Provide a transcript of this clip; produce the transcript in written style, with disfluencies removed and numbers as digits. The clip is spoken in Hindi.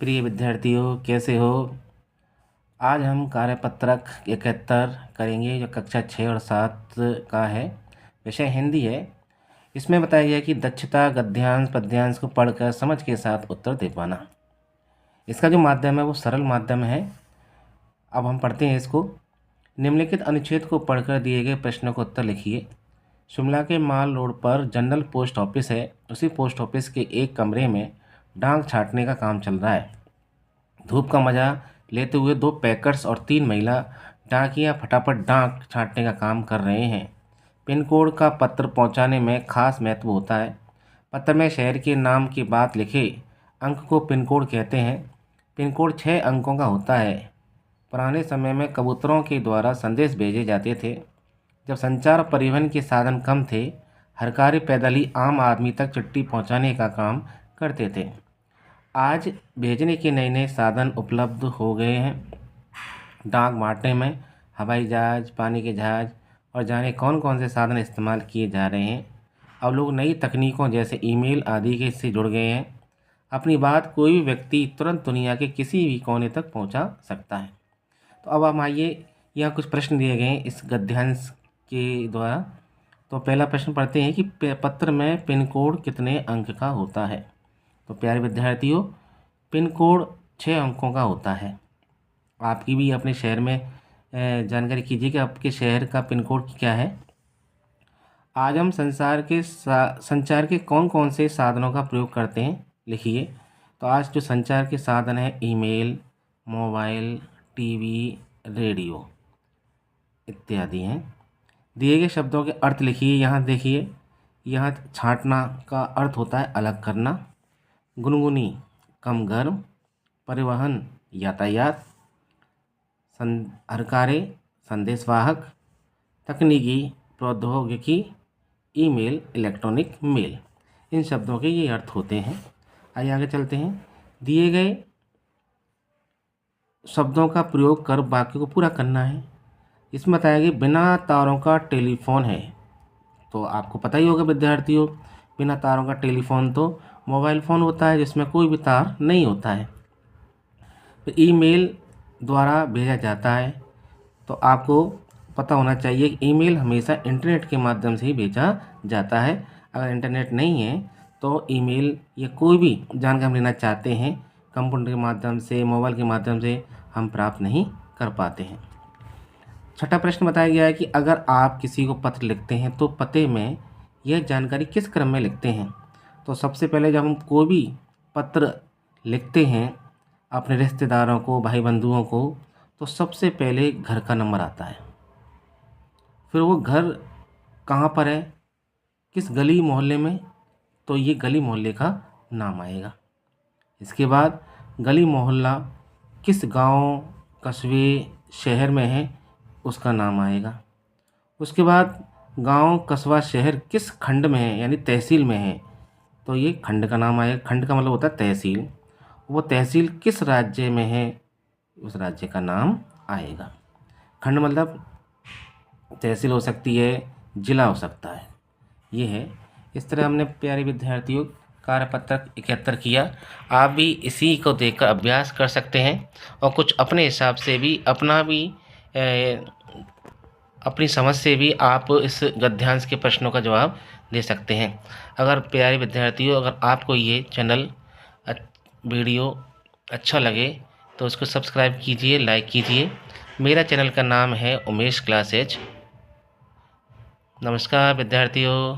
प्रिय विद्यार्थियों, कैसे हो। आज हम कार्यपत्रक 71 करेंगे जो कक्षा 6 और 7 का है। विषय हिंदी है। इसमें बताया गया कि दक्षता गद्यांश पद्यांश को पढ़कर समझ के साथ उत्तर दे पाना। इसका जो माध्यम है वो सरल माध्यम है। अब हम पढ़ते हैं इसको। निम्नलिखित अनुच्छेद को पढ़कर दिए गए प्रश्नों का उत्तर लिखिए। शिमला के माल रोड पर जनरल पोस्ट ऑफिस है। उसी पोस्ट ऑफिस के एक कमरे में डाक छाँटने का काम चल रहा है। धूप का मजा लेते हुए 2 पैकर्स और 3 महिला डाकिया फटाफट डाक छाँटने का काम कर रहे हैं। पिन कोड का पत्र पहुंचाने में खास महत्व होता है। पत्र में शहर के नाम की बात लिखे। अंक को पिन कोड कहते हैं। पिन कोड 6 अंकों का होता है। पुराने समय में कबूतरों के द्वारा संदेश भेजे जाते थे। जब संचार और परिवहन के साधन कम थे, हर कार्य पैदल ही आम आदमी तक चिट्ठी पहुंचाने का काम करते थे। आज भेजने के नए नए साधन उपलब्ध हो गए हैं। डाक बांटने में हवाई जहाज, पानी के जहाज और जाने कौन कौन से साधन इस्तेमाल किए जा रहे हैं। अब लोग नई तकनीकों जैसे ईमेल आदि के से जुड़ गए हैं। अपनी बात कोई भी व्यक्ति तुरंत दुनिया के किसी भी कोने तक पहुंचा सकता है। तो अब हम आइए, यहाँ कुछ प्रश्न दिए गए हैं इस गद्यांश के द्वारा। तो पहला प्रश्न पढ़ते हैं कि पत्र में पिन कोड कितने अंक का होता है। तो प्यारे विद्यार्थियों, पिन कोड 6 अंकों का होता है। आपकी भी अपने शहर में जानकारी कीजिए कि आपके शहर का पिन कोड क्या है। आज हम संचार के कौन कौन से साधनों का प्रयोग करते हैं, लिखिए। तो आज जो संचार के साधन हैं ईमेल, मोबाइल, टीवी, रेडियो इत्यादि हैं। दिए गए शब्दों के अर्थ लिखिए। यहाँ देखिए, यहाँ छाँटना का अर्थ होता है अलग करना। गुनगुनी कम गर्म। परिवहन यातायात। हरकारे संदेशवाहक। तकनीकी प्रौद्योगिकी। Email electronic mail. इन शब्दों के ये अर्थ होते हैं। आइए आगे चलते हैं। दिए गए शब्दों का प्रयोग कर वाक्य को पूरा करना है। इसमें बताया कि बिना तारों का टेलीफोन है। तो आपको पता ही होगा विद्यार्थियों, बिना तारों का टेलीफोन तो मोबाइल फ़ोन होता है जिसमें कोई भी तार नहीं होता है। तो ईमेल द्वारा भेजा जाता है। तो आपको पता होना चाहिए कि ईमेल हमेशा इंटरनेट के माध्यम से ही भेजा जाता है। अगर इंटरनेट नहीं है तो ईमेल या कोई भी जानकारी हम लेना चाहते हैं, कंप्यूटर के माध्यम से, मोबाइल के माध्यम से हम प्राप्त नहीं कर पाते हैं। छठा प्रश्न बताया गया है कि अगर आप किसी को पत्र लिखते हैं तो पते में यह जानकारी किस क्रम में लिखते हैं। तो सबसे पहले जब हम कोई भी पत्र लिखते हैं अपने रिश्तेदारों को, भाई बंधुओं को, तो सबसे पहले घर का नंबर आता है। फिर वो घर कहाँ पर है, किस गली मोहल्ले में, तो ये गली मोहल्ले का नाम आएगा। इसके बाद गली मोहल्ला किस गांव, कस्बे, शहर में है, उसका नाम आएगा। उसके बाद गांव, कस्बा, शहर किस खंड में है यानी तहसील में है, तो ये खंड का नाम आएगा। खंड का मतलब होता है तहसील। वो तहसील किस राज्य में है, उस राज्य का नाम आएगा। खंड मतलब तहसील हो सकती है, जिला हो सकता है। ये है। इस तरह हमने प्यारे विद्यार्थियों कार्यपत्रक 71 किया। आप भी इसी को देखकर अभ्यास कर सकते हैं और कुछ अपने हिसाब से भी अपनी समझ से भी आप इस गद्यांश के प्रश्नों का जवाब दे सकते हैं। अगर प्यारे विद्यार्थियों, अगर आपको ये चैनल वीडियो अच्छा लगे तो उसको सब्सक्राइब कीजिए, लाइक कीजिए। मेरा चैनल का नाम है उमेश क्लासेज। नमस्कार विद्यार्थियों।